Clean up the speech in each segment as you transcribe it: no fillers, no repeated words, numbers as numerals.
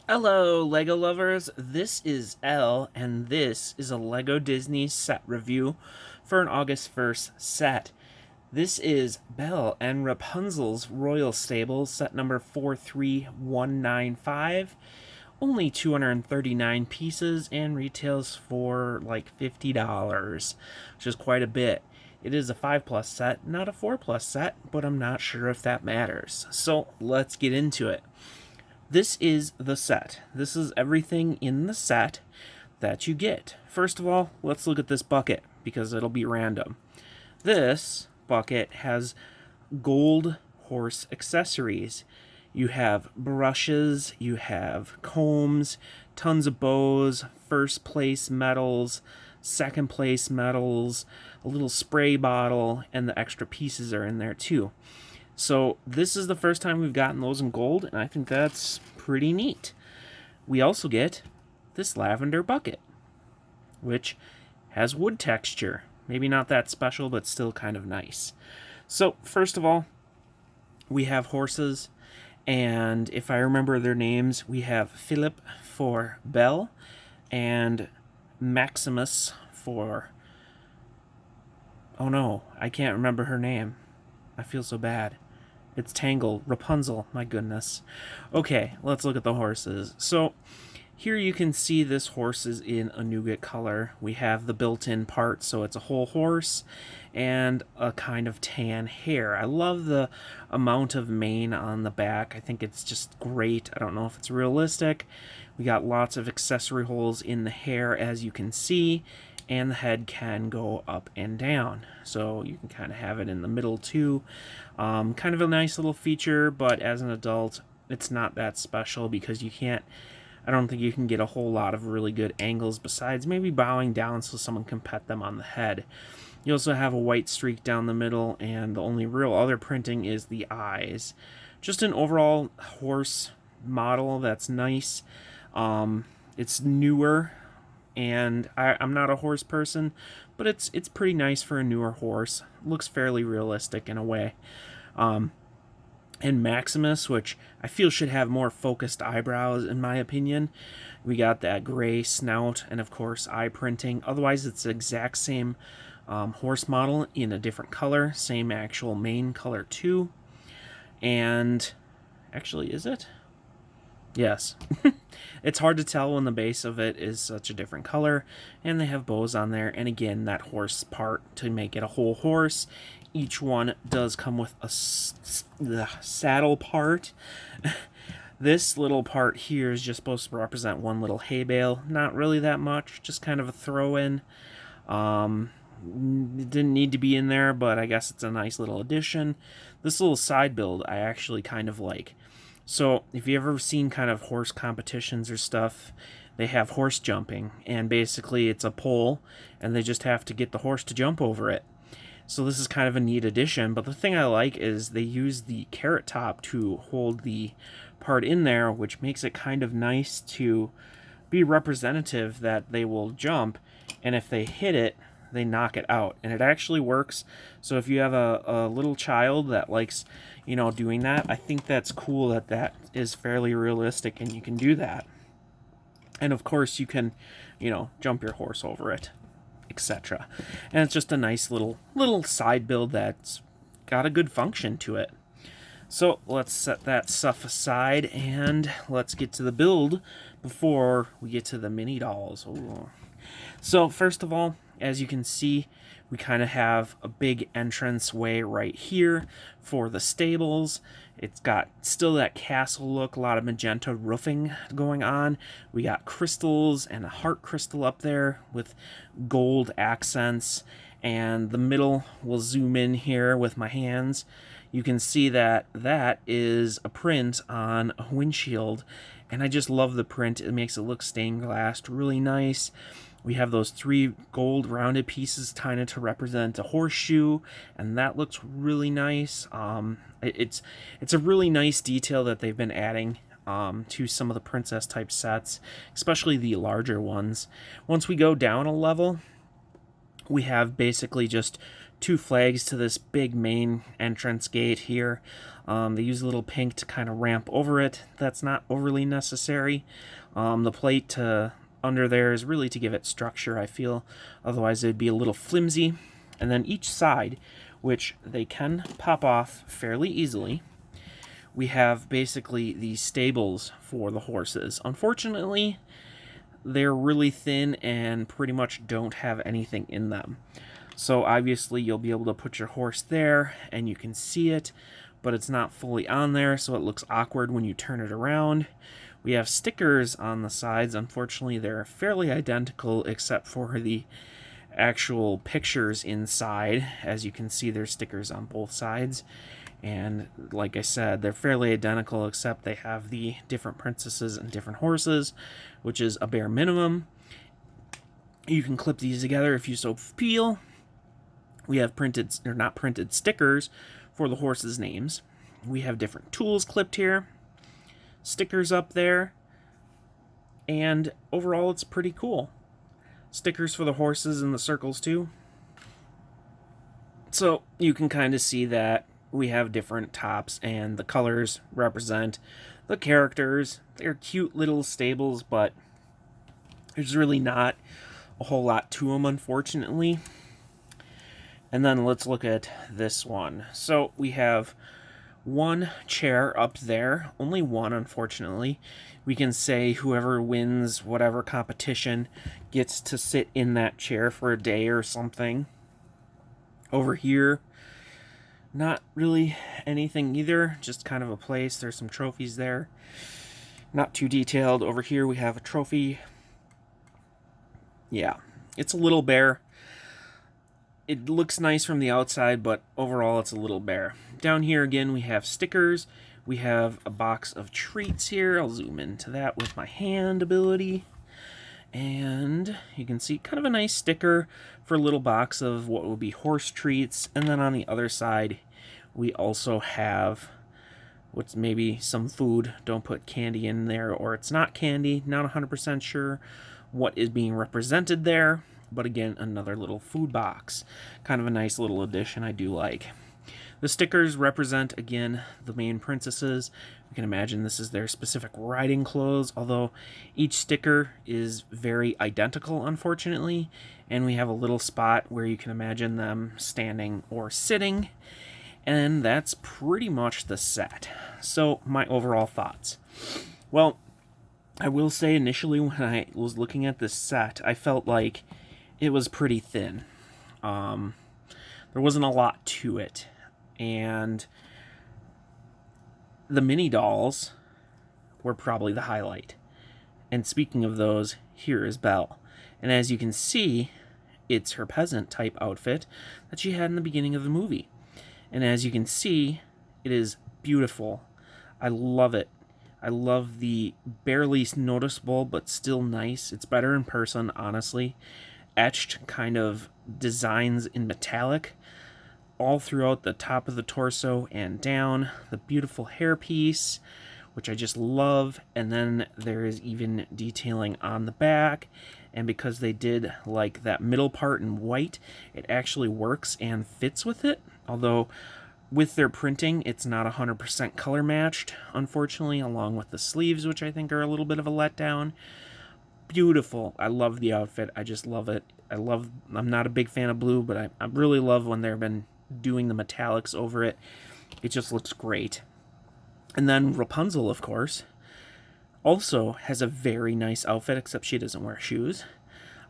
Hello, LEGO lovers. This is Elle, and this is a LEGO Disney set review for an August 1st set. This is Belle and Rapunzel's Royal Stable, set number 43195. Only 239 pieces and retails for like $50, which is quite a bit. It is a 5 plus set, not a 4 plus set, but I'm not sure if that matters. So let's get into it. This is the set. This is everything in the set that you get. First of all, let's look at this bucket because it'll be random. This bucket has gold horse accessories. You have brushes, you have combs, tons of bows, first place medals, second place medals, a little spray bottle, and the extra pieces are in there too. So this is the first time we've gotten those in gold, and I think that's pretty neat. We also get this lavender bucket, which has wood texture. Maybe not that special, but still kind of nice. So first of all, we have horses, and if I remember their names, we have Philip for Belle, and Maximus for... Oh no, I can't remember her name. I feel so bad. It's Tangle. Rapunzel. My goodness. Okay, let's look at the horses. So here you can see this horse is in a nougat color. We have the built-in part, so it's a whole horse and a kind of tan hair. I love the amount of mane on the back. I think it's just great. I don't know if it's realistic. We got lots of accessory holes in the hair, as you can see, and the head can go up and down, so you can kind of have it in the middle too. Kind of a nice little feature, but as an adult it's not that special because I don't think you can get a whole lot of really good angles besides maybe bowing down so someone can pet them on the head. You also have a white streak down the middle, and the only real other printing is the eyes. Just an overall horse model that's nice. It's newer, and I'm not a horse person, but it's pretty nice for a newer horse. Looks fairly realistic in a way. And Maximus, which I feel should have more focused eyebrows in my opinion. We got that gray snout and of course eye printing. Otherwise it's the exact same horse model in a different color. Same actual mane color too. And actually, is it? Yes. It's hard to tell when the base of it is such a different color, and they have bows on there, and again, that horse part to make it a whole horse. Each one does come with a saddle part. This little part here is just supposed to represent one little hay bale. Not really that much, just kind of a throw-in. It didn't need to be in there, but I guess it's a nice little addition. This little side build I actually kind of like. So if you've ever seen kind of horse competitions or stuff, they have horse jumping, and basically it's a pole, and they just have to get the horse to jump over it. So this is kind of a neat addition, but the thing I like is they use the carrot top to hold the part in there, which makes it kind of nice to be representative that they will jump, and if they hit it, they knock it out, and it actually works. So if you have a little child that likes, doing that, I think that's cool that is fairly realistic and you can do that. And of course you can, jump your horse over it, etc. And it's just a nice little side build that's got a good function to it. So let's set that stuff aside and let's get to the build before we get to the mini dolls. Ooh. So first of all, as you can see, we kind of have a big entrance way right here for the stables. It's got still that castle look, a lot of magenta roofing going on. We got crystals and a heart crystal up there with gold accents. And the middle, we'll zoom in here with my hands. You can see that is a print on a windshield. And I just love the print. It makes it look stained glassed, really nice. We have those 3 gold rounded pieces kind of to represent a horseshoe, and that looks really nice. It's a really nice detail that they've been adding to some of the princess type sets, especially the larger ones. Once we go down a level, we have basically just 2 flags to this big main entrance gate here. They use a little pink to kind of ramp over it. That's not overly necessary. The plate to under there is really to give it structure, I feel. Otherwise, it'd be a little flimsy. And then each side, which they can pop off fairly easily, we have basically these stables for the horses. Unfortunately, they're really thin and pretty much don't have anything in them. So obviously you'll be able to put your horse there and you can see it, but it's not fully on there, so it looks awkward when you turn it around. We have stickers on the sides. Unfortunately, they're fairly identical except for the actual pictures inside. As you can see, there's stickers on both sides. And like I said, they're fairly identical, except they have the different princesses and different horses, which is a bare minimum. You can clip these together if you so feel. We have printed, or not printed, stickers for the horses' names. We have different tools clipped here, stickers up there, and overall it's pretty cool. Stickers for the horses and the circles too. So you can kind of see that we have different tops, and the colors represent the characters. They're cute little stables, but there's really not a whole lot to them, unfortunately. And then let's look at this one. So we have one chair up there, only one, unfortunately. We can say whoever wins whatever competition gets to sit in that chair for a day or something. Over here, not really anything either, just kind of a place. There's some trophies there. Not too detailed. Over here we have a trophy. Yeah, it's a little bare. It looks nice from the outside, but overall it's a little bare. Down here again we have stickers. We have a box of treats here. I'll zoom into that with my hand ability. And you can see kind of a nice sticker for a little box of what would be horse treats. And then on the other side, we also have what's maybe some food. Don't put candy in there, or it's not candy. Not 100% sure what is being represented there. But again, another little food box. Kind of a nice little addition I do like. The stickers represent, again, the main princesses. You can imagine this is their specific riding clothes, although each sticker is very identical, unfortunately. And we have a little spot where you can imagine them standing or sitting. And that's pretty much the set. So, my overall thoughts. Well, I will say initially when I was looking at this set, I felt like it was pretty thin. There wasn't a lot to it. And the mini dolls were probably the highlight. And speaking of those, here is Belle. And as you can see, it's her peasant type outfit that she had in the beginning of the movie. And as you can see, it is beautiful. I love it. I love the barely noticeable but still nice. It's better in person, honestly. Etched kind of designs in metallic all throughout the top of the torso and down. The beautiful hairpiece, which I just love. And then there is even detailing on the back. And because they did like that middle part in white, it actually works and fits with it. Although with their printing, it's not 100% color matched, unfortunately, along with the sleeves, which I think are a little bit of a letdown. Beautiful. I love the outfit. I just love it. I'm not a big fan of blue, but I really love when they've been doing the metallics over it. It just looks great. And then Rapunzel, of course, also has a very nice outfit, except she doesn't wear shoes.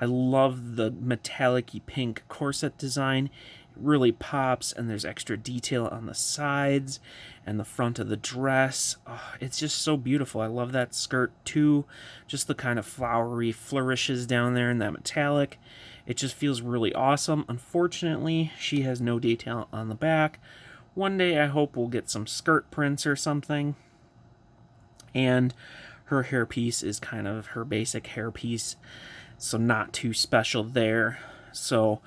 I love the metallic-y pink corset design. It really pops, and there's extra detail on the sides and the front of the dress. Oh, it's just so beautiful. I love that skirt too. Just the kind of flowery flourishes down there in that metallic. It just feels really awesome. Unfortunately, she has no detail on the back. One day I hope we'll get some skirt prints or something. And her hairpiece is kind of her basic hairpiece, so not too special there. So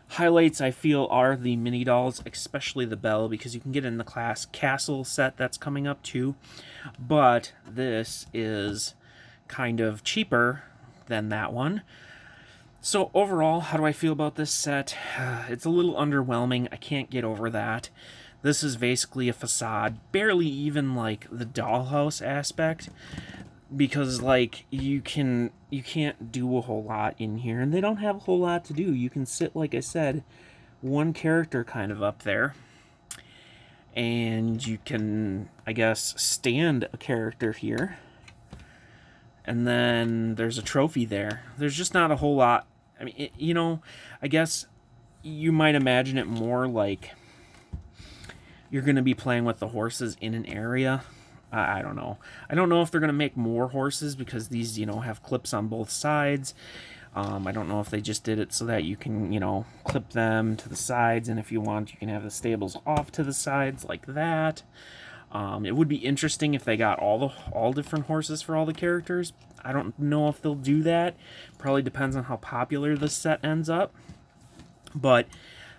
highlights I feel are the mini dolls, especially the Belle, because you can get in the class castle set that's coming up too. But this is kind of cheaper than that one. So overall, how do I feel about this set? It's a little underwhelming. I can't get over that. This is basically a facade, barely even like the dollhouse aspect, because like you can't do a whole lot in here, and they don't have a whole lot to do. You can sit, like I said, one character kind of up there, and you can, I guess, stand a character here, and then there's a trophy there. There's just not a whole lot. I mean, I guess you might imagine it more like you're going to be playing with the horses in an area. I don't know. I don't know if they're going to make more horses because these, have clips on both sides. I don't know if they just did it so that you can, clip them to the sides, and if you want, you can have the stables off to the sides like that. It would be interesting if they got all different horses for all the characters. I don't know if they'll do that. Probably depends on how popular this set ends up. But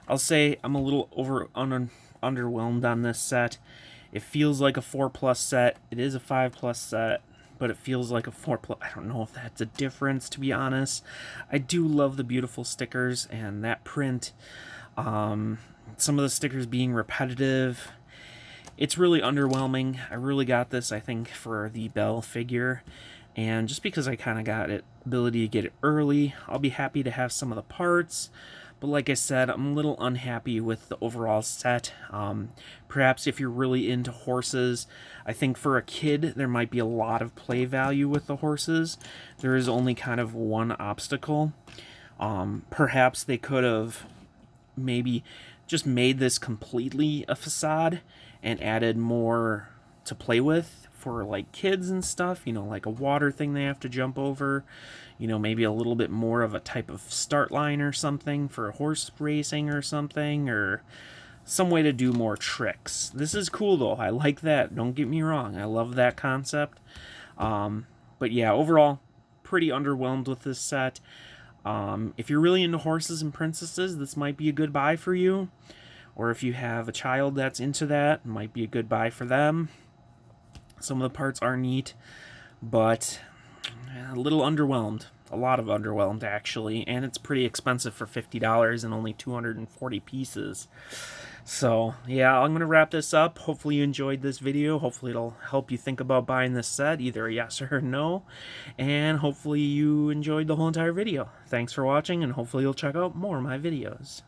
I'll say I'm a little underwhelmed on this set. It feels like a 4+ set. It is a 5+ set, but it feels like a 4+. I don't know if that's a difference, to be honest. I do love the beautiful stickers and that print. Some of the stickers being repetitive. It's really underwhelming. I really got this, I think, for the Belle figure. And just because I kind of got it, ability to get it early, I'll be happy to have some of the parts. But like I said, I'm a little unhappy with the overall set. Perhaps if you're really into horses, I think for a kid, there might be a lot of play value with the horses. There is only kind of one obstacle. Perhaps they could have maybe just made this completely a facade and added more to play with for like kids and stuff, like a water thing they have to jump over, maybe a little bit more of a type of start line or something for horse racing or something, or some way to do more tricks. This is cool though. I like that. Don't get me wrong. I love that concept. But yeah, overall, pretty underwhelmed with this set. If you're really into horses and princesses, this might be a good buy for you. Or if you have a child that's into that, it might be a good buy for them. Some of the parts are neat, but a little underwhelmed. A lot of underwhelmed, actually. And it's pretty expensive for $50 and only 240 pieces. So, yeah, I'm going to wrap this up. Hopefully you enjoyed this video. Hopefully it'll help you think about buying this set, either a yes or a no. And hopefully you enjoyed the whole entire video. Thanks for watching, and hopefully you'll check out more of my videos.